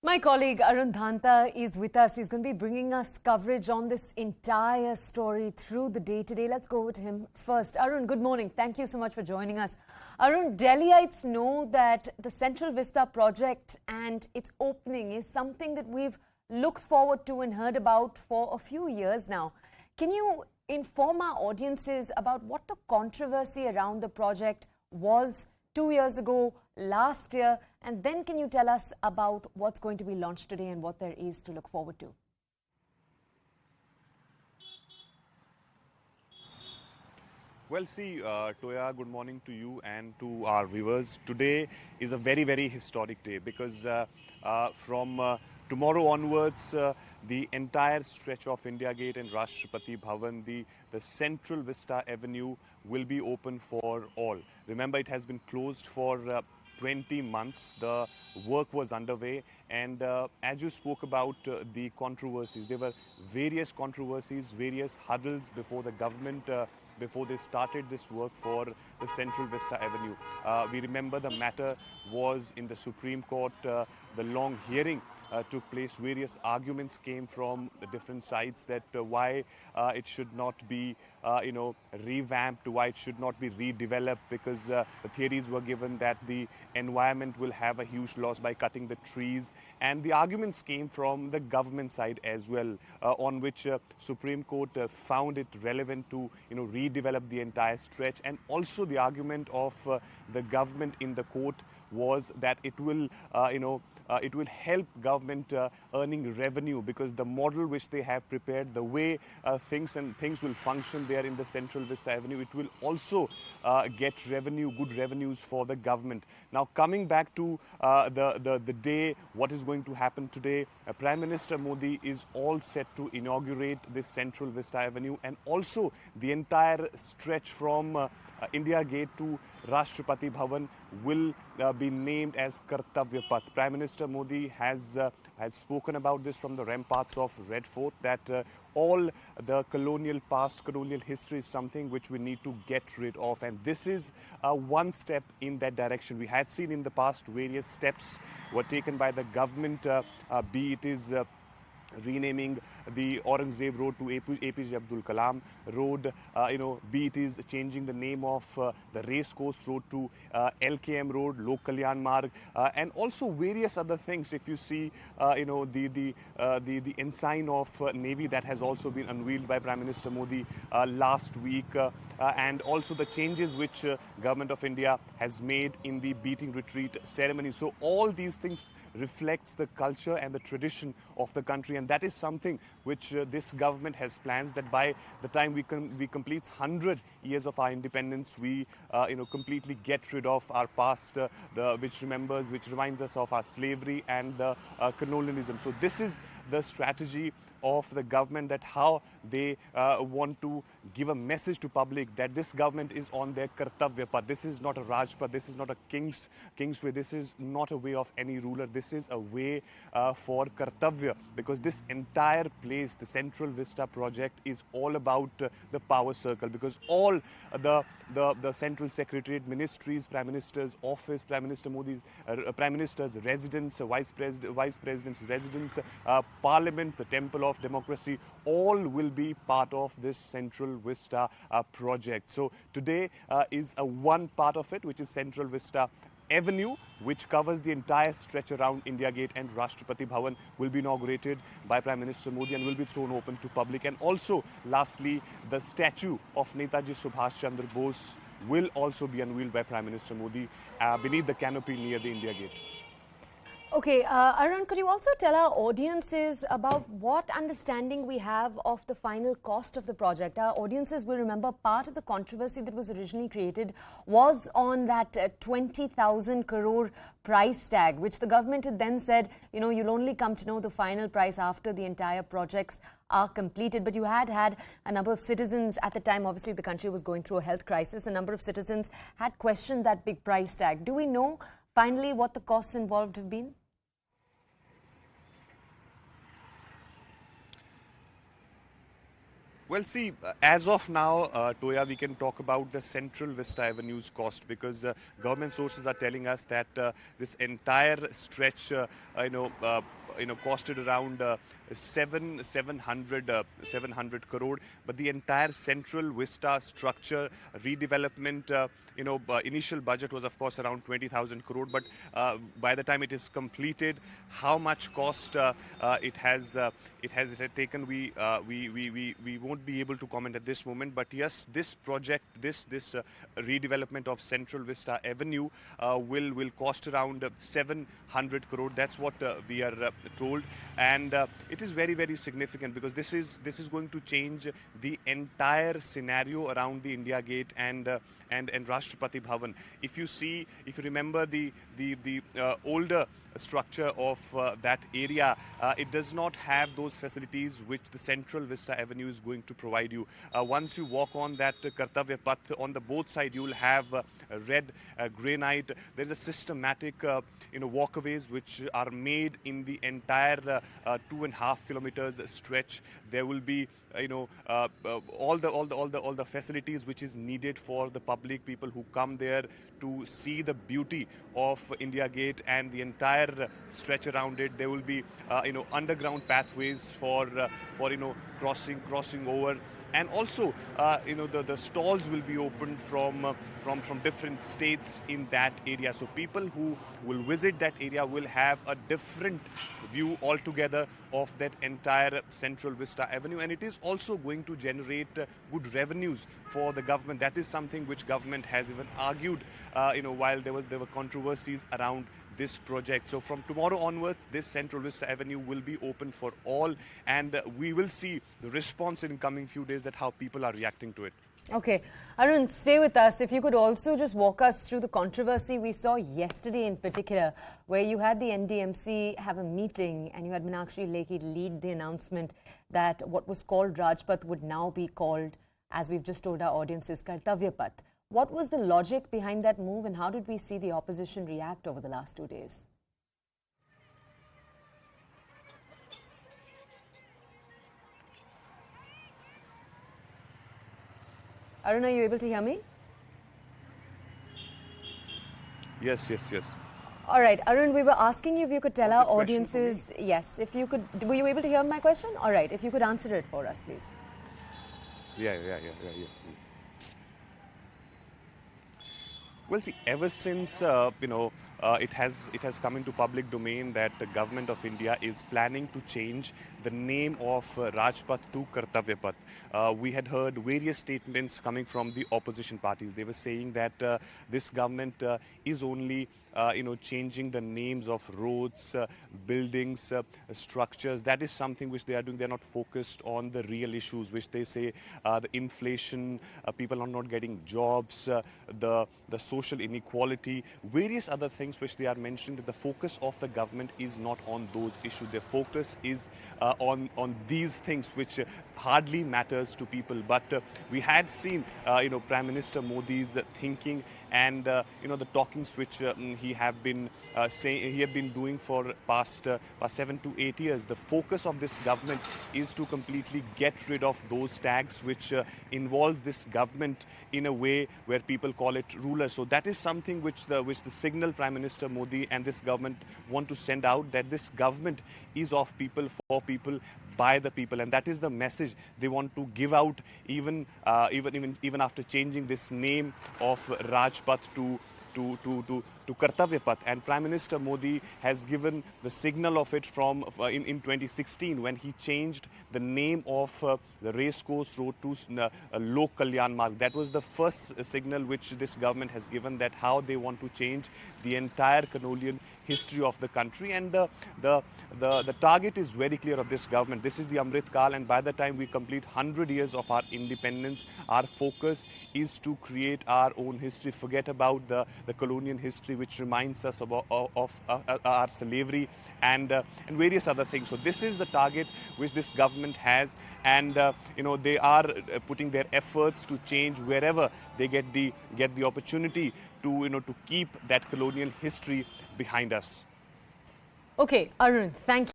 My colleague Arun Dhanta is with us. He's going to be bringing us coverage on this entire story through the day today. Let's go with him first. Arun, good morning. Thank you so much for joining us. Arun, Delhiites know that the Central Vista project and its opening is something that we've looked forward to and heard about for a few years now. Can you inform our audiences about what the controversy around the project was 2 years ago, last year, and then can you tell us about what's going to be launched today and what there is to look forward to? Well, see, Toya, good morning to you and to our viewers. Today is a very, very historic day because from tomorrow onwards, the entire stretch of India Gate and Rashtrapati Bhavan, the Central Vista Avenue will be open for all. Remember, it has been closed for 20 months. The work was underway, and as you spoke about the controversies, there were various controversies, various hurdles before the government before they started this work for the Central Vista Avenue. We remember the matter was in the Supreme Court. The long hearing took place. Various arguments came from the different sides that why it should not be revamped, why it should not be redeveloped, because the theories were given that the environment will have a huge loss by cutting the trees, and the arguments came from the government side as well, on which Supreme Court found it relevant to redevelop the entire stretch. And also the argument of the government in the court was that it will it will help government earning revenue, because the model which they have prepared, the way things will function there in the Central Vista Avenue, it will also get revenue, good revenues for the government. Now, coming back to the day, what is going to happen today, Prime Minister Modi is all set to inaugurate this Central Vista Avenue, and also the entire stretch from India Gate to Rashtrapati Bhavan will be named as Kartavya Path. Prime Minister Modi has spoken about this from the ramparts of Red Fort, that all the colonial past, colonial history is something which we need to get rid of, and this is one step in that direction. We had seen in the past various steps were taken by the government, be it is renaming the Aurangzeb Road to APJ Abdul Kalam Road, be it is changing the name of the Race Course Road to LKM Road, Lok Kalyan Marg, and also various other things. If you see, the ensign of Navy that has also been unveiled by Prime Minister Modi last week, and also the changes which Government of India has made in the beating retreat ceremony. So all these things reflects the culture and the tradition of the country, and that is something which this government has plans that by the time we complete 100 years of our independence, we completely get rid of our past, which reminds us of our slavery and the colonialism. So this is the strategy of the government, that how they want to give a message to public that this government is on their Kartavya Path. This is not a rajpath, this is not a king's way, this is not a way of any ruler, this is a way for Kartavya, because this entire place, the Central Vista project, is all about the power circle, because all the Central Secretariat, ministries, Prime Minister's office, Prime Minister Modi's Prime Minister's residence, Vice President's residence, Parliament, the Temple of Democracy, all will be part of this Central Vista project. So today is one part of it, which is Central Vista Avenue, which covers the entire stretch around India Gate, and Rashtrapati Bhavan will be inaugurated by Prime Minister Modi and will be thrown open to public. And also, lastly, the statue of Netaji Subhash Chandra Bose will also be unveiled by Prime Minister Modi beneath the canopy near the India Gate. Okay, Arun, could you also tell our audiences about what understanding we have of the final cost of the project? Our audiences will remember part of the controversy that was originally created was on that 20,000 crore price tag, which the government had then said, you'll only come to know the final price after the entire projects are completed. But you had a number of citizens at the time, obviously the country was going through a health crisis, a number of citizens had questioned that big price tag. Do we know finally what the costs involved have been? Well, see, as of now, Toya, we can talk about the Central Vista Avenue's cost because government sources are telling us that this entire stretch, costed around 700 crore. But the entire Central Vista structure redevelopment, initial budget was of course around 20,000 crore. But by the time it is completed, how much cost it has taken, we won't be able to comment at this moment. But yes, this project, this redevelopment of Central Vista Avenue will cost around 700 crore. That's what we are told, and it is very, very significant because this is going to change the entire scenario around the India Gate and Rashtrapati Bhavan. If you remember the older structure of that area, it does not have those facilities which the Central Vista Avenue is going to provide you. Once you walk on that Kartavya path, on the both side you will have red granite. There is a systematic walkways which are made in the entire 2.5 kilometers stretch. There will be all the facilities which is needed for the public people who come there to see the beauty of India Gate and the entire stretch around it. There will be underground pathways for crossing over, and also the stalls will be opened from different states in that area. So people who will visit that area will have a different view altogether of that entire Central Vista Avenue, and it is also going to generate good revenues for the government. That is something which government has even argued while there were controversies around this project. So from tomorrow onwards, this Central Vista Avenue will be open for all, and we will see the response in coming few days that how people are reacting to it. Okay. Arun, stay with us. If you could also just walk us through the controversy we saw yesterday in particular, where you had the NDMC have a meeting and you had Meenakshi Lekhi lead the announcement that what was called Rajpath would now be called, as we've just told our audiences, Kartavya Path. What was the logic behind that move, and how did we see the opposition react over the last 2 days? Arun, are you able to hear me? Yes. All right, Arun, we were asking you if you could tell our audiences, yes, if you could, were you able to hear my question? All right, if you could answer it for us, please. Yeah. Well, see, ever since it has come into public domain that the government of India is planning to change the name of Rajpath to Kartavya Path. We had heard various statements coming from the opposition parties. They were saying that this government is only changing the names of roads, buildings, structures. That is something which they are doing. They are not focused on the real issues, which they say the inflation, people are not getting jobs, the social inequality, various other things which they are mentioning. That the focus of the government is not on those issues. Their focus is on these things which hardly matters to people. But we had seen Prime Minister Modi's thinking and the talkings which he have been doing for past 7 to 8 years. The focus of this government is to completely get rid of those tags which involves this government in a way where people call it ruler. So that is something which the signal Prime Minister Modi and this government want to send out, that this government is of people, for people, by the people, and that is the message they want to give out even after changing this name of Rajpath to Kartavya Path. And Prime Minister Modi has given the signal of it from in 2016 when he changed the name of the racecourse road to Lok Kalyan Marg. That was the first signal which this government has given, that how they want to change the entire colonial history of the country. And the target is very clear of this government. This is the Amrit Kal, and by the time we complete 100 years of our independence, our focus is to create our own history, forget about the colonial history which reminds us of our slavery and various other things. So this is the target which this government has, and they are putting their efforts to change wherever they get the opportunity to keep that colonial history behind us. Okay, Arun, thank you.